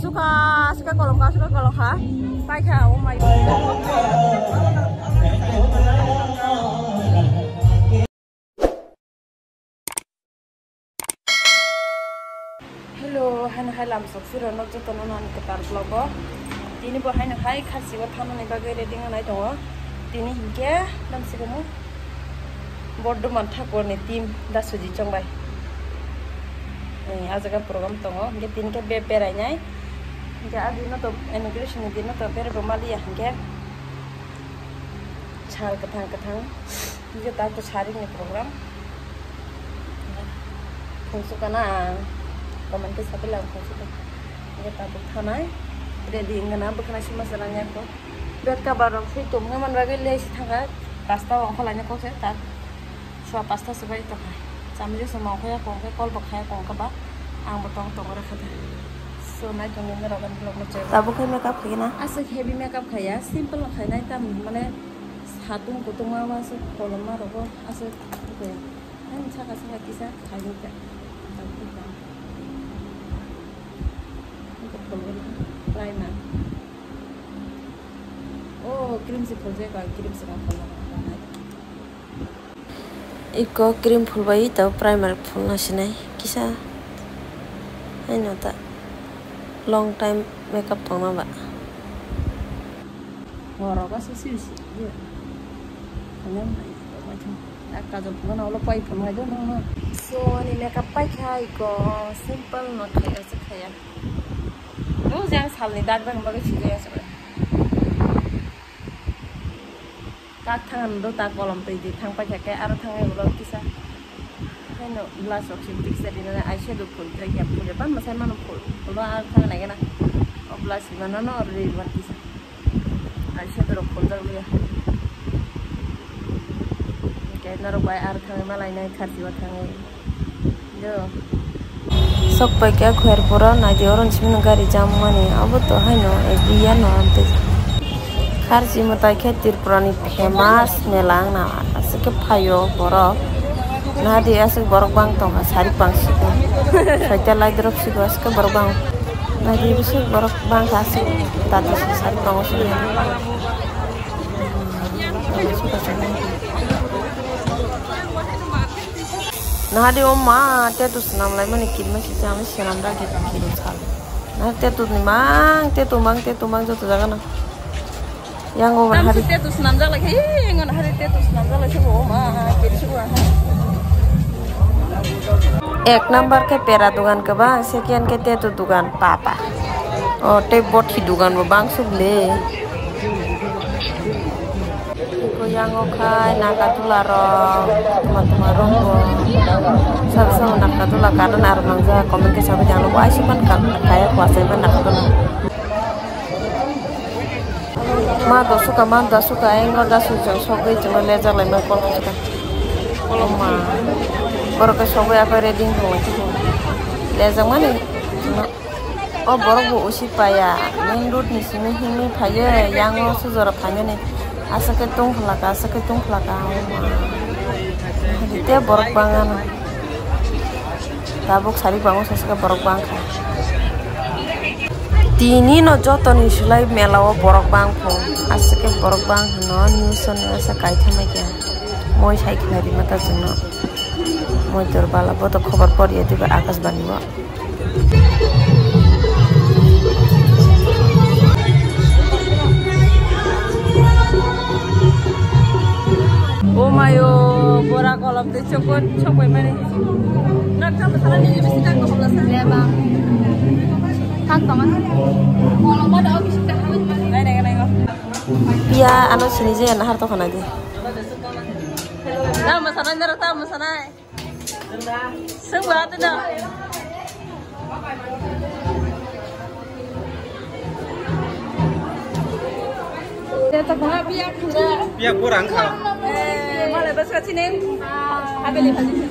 suka kolom ka pai ka oh my hello hai lam sok siro no joto no nan ketar vlog tini bo hai khasi ba thano ni bagai ready ngai dong tini hingke lam sigomu Bordman Thakur ni tim dasuji chongbai ajaga program tongo hingke tin ke berai nyai hingke adino to immigration ni dino to bere bomali hingke chal kathang hingke ta to sharing ni program khungsu kana kaman ke sabelang khungsu hingke ta to thanai ready ngana bukna sima salanya ko bet ka barong sei tum ngaman bagai le si thanga pasta ong kholanya ko se ta so pasta sebai to khai samje sama ko ya ko kol bakhaya ko ka ba ang botong to ra khata so nai to ni ra ban blog ma che ta bu khai makeup khai na asa heavy makeup khaya simple khai nai ta mane hatung ko to ma so kolom ma ro asa ko an chaka sa kisa khai ni ta ta ku ta ko kolom primer oh cream se khoje ka cream se ka kolom iko cream phul bai ta primer phul na sinai kisa ai no ta long time makeup thong na ba ngoro ka su si ye anyam mai thong ka jo phul na lo pai phul mai do no so ni makeup pai khai ko simple no khaya se khaya do jang sal ni dat bang ba chi ya sa các thằng đó ta có làm từ gì thằng phải cái ar thằng ấy rồi kisa hay nó blush or lipstick sẽ đi là eyeshadow full cái gì full vậy mà sao mà nó full đó ar thằng này cái na blush mà nó rồi vậy kisa eyeshadow full rồi ya cái nó rồi ar thằng mà lại này khát gì vậy thằng ấy đó sok pai cái khuer pura na di orang simin gari jam mani abu to hay no every year no ante Kharji matai ke Tripurani famous melang na asike phayo borok na di asik borok bang tong sari bang siku saja lai drop siku asike borok bang na di bisu borok bang asik tadi sari bang siku na di oma te tu senam lai mani kid masih jam senam dah kita kid sal na te tu ni mang jo tu jaga na yang over hari itu senam jalan lagi, yang hari itu senam jalan lagi semua, jadi semua. Ek number ke pera dugan ke bang, sekian ke itu dugan papa. Oh, te boti dugan bang suble. Iko yang okai nakatularo, teman-teman rombo. Sama-sama nakatular karena armangza komen ke sahabat jangan lupa sih kan kayak kuasa kan nakatular. Manda suka enggak dah suka sogai cuma lejar lagi kalau suka ma baru ke sogai apa reading tuh lejar mana oh baru bu usi paya mendut nih sini hini paya yang suzara panya nih asa ketung pelaka dia borok bangan tabuk sari bangun sesuka borok bangka Tini no joto ni sulai melawa borok bang pun asake borok bang no newson asa kai thama kya moi sai khari mata jno moi tor bala boto khobar pori ati ba akas baniwa oh mayo bora kolam te chokot chokai mane nak sama salah ni mesti tak ko bola sa ya bang kalau mau ada habis kita naik iya anu sini aja nah harto kana aja nah masalah nera ta masalah semua ada Kita kena biar kurang kau. Malah besar sini. Habis lihat di sini.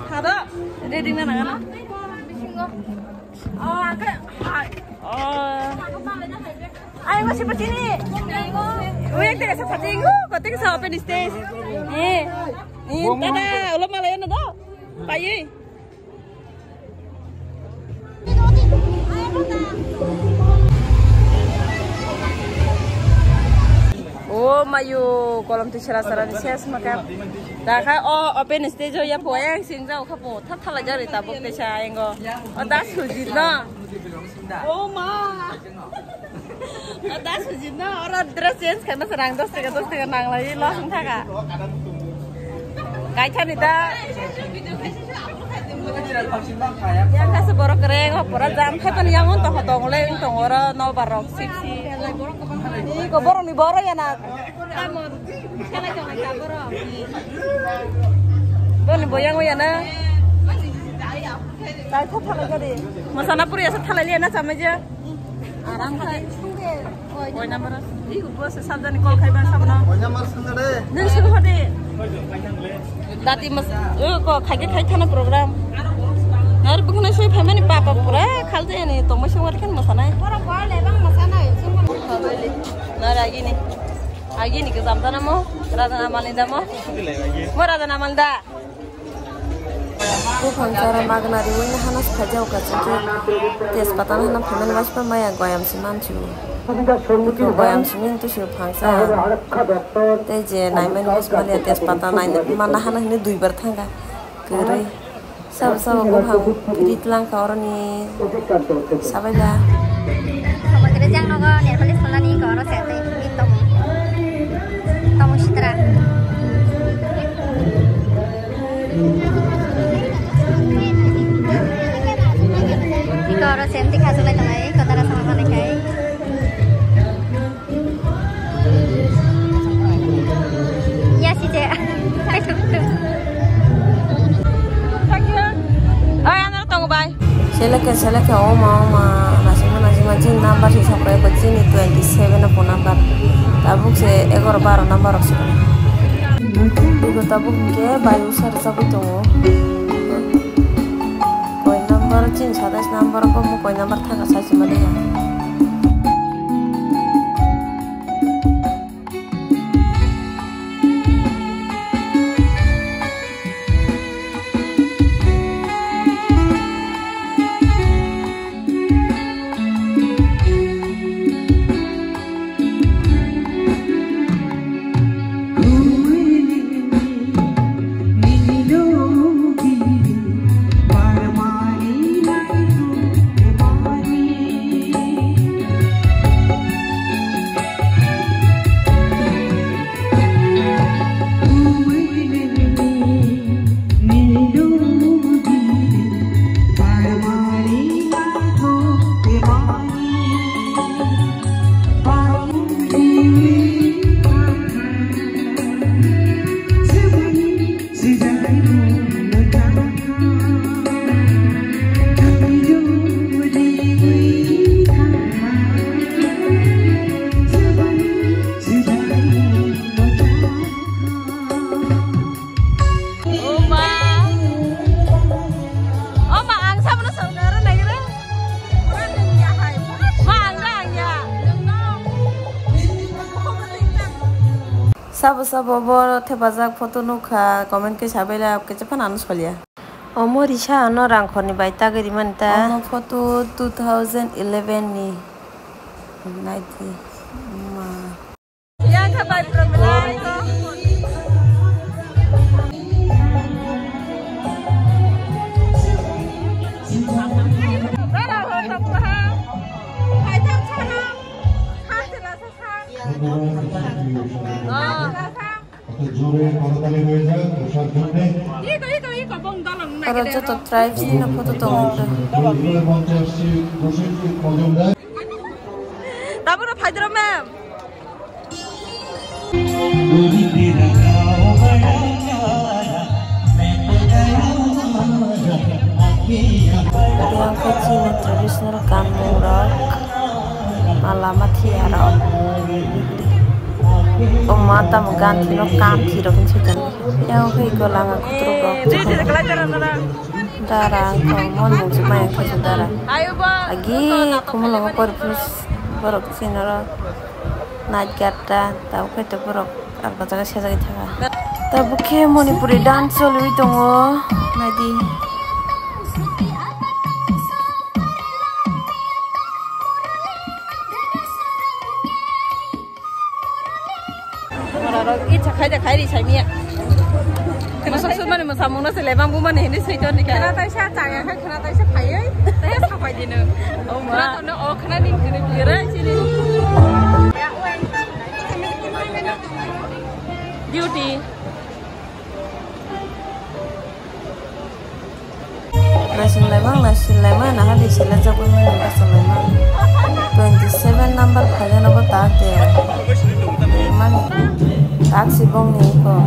Ada. Ready mana kan? Oh, angkat. Ayo masih begini. Uyak tidak seperti itu. Kau tidak sampai di stage. Tada, ulam malah yang ada. Payu. Oh mayu kolam tu sera-sera ni ses maka dah kah open stage ya poyang sinjau kapo thala jari tabuk te cha engo ada sujit na oh ma ada sujit na orang dress change kan serang dos tiga nang lagi langsung thaka kai chan ita yang kasih borok kering opora jam hepan yang untuk hotong le untuk orang no barok sipsi ini kau borok ni borok ya nak kamu sekarang jangan tak borok borok ni boyang ya nak tak thala jadi masana puri ya thala liya na sama aja aram khai koi number ini bos sabda ni call khai ban sabna koi number sendiri nih suruh hadi dati mas kok khai thana program Nari bukan nasi family papa pura kalte ini tomo semua kan masana. Orang kau lebang masana ya semua. Nari lagi nih ke zamtan mo, rada namal indah mo. Mo rada namal dah. Bukan cara magna di wina hanas kajau kacau. Tes patah hanam family waspa maya goyam simancu. Goyam simin tu siu pangsa. Teje naimen waspa lihat tes patah nain mana hanas ini dua bertangga. Kiri. Sama-sama gue kiri telang ke orang ni sampai dah. Kalau kita jangan nogo nih, kalau sekolah ni ke orang sete, itu kamu citra. Di ke orang sete kasih lagi lagi, kau tara sama mana kai? Ya sih cek. Seleke oma nasi macam number sih sampai begini 27 apa number tabuk se ekor baru number oksi itu tabuk ke bayu sar sabu tuh koi number cin sadas number kok mau koi number thang saya cuma dia Sabo bor thepajak photo nukha comment ke sabela ke chapan anu solia omo risha ano rangkhoni bai tagiri manta omo photo 2011 ni naiti ma ya ka bai program ko Kalau jatuh drive sih nak foto tuh. Tapi udah fight drum mem. Yang kecil tradisional kamurok, alamat hiara. Mata mengganti no kanti dong cerita. Yang aku lang aku terus. Darah, kamu mau cuma yang kau darah. Lagi kamu lang aku terus borok sinara. Naik kata, tahu kita borok apa jaga siapa kita. Tapi ke Manipuri dance lalu itu ngo, nadi. sakai dah kai di saya mia. Masuk mana masa muna selebang bu mana ini sih ni kan? Kena tahu saya jangan kan kena tahu saya payah. Saya sampai di nu. Oh ma. Oh kena ni kena biara sini. Ya uang. Duty. Nasi lemak nah di sini aja pun nasi lemak. 27 number kaya number tak deh. Mana? Taksi bong ni ko.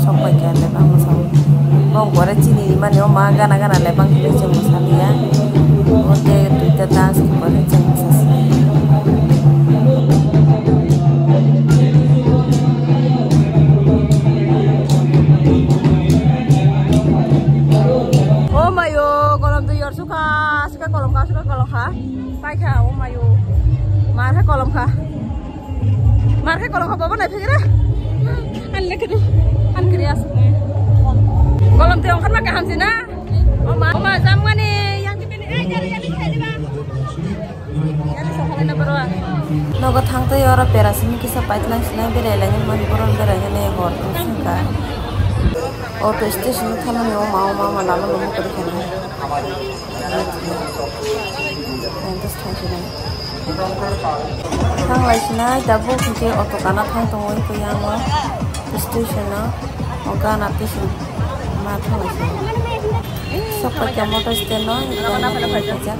Sampai ke lebang masam. Bong gua cini mana yo maga naga na lebang kita cuma salia. Oke Twitter dance kita cuma sasia. Oh mayo kolom tu yor suka kolom kah? Baik kah? Oh mayo. Marah kolom kah? Bapak naik fikirnya? Aneh kedua. Krias. Kolom tiang kan makan hamsin na. Oma zaman ni yang di sini. Jadi di bang. Jadi soalnya berapa? Nogo thang tu ya orang perasan kisah pipeline sini berelangin mani koran berelangin ni hotel singka. Auto station tu mana ni mau lalu lalu kerja ni. Entus thang sini. Thang lain sini dabu kerja auto kana thang tunggu itu yang mau. Station na oga na station ma thang sini. Sok pakai motor stand no, itu na pada kerja.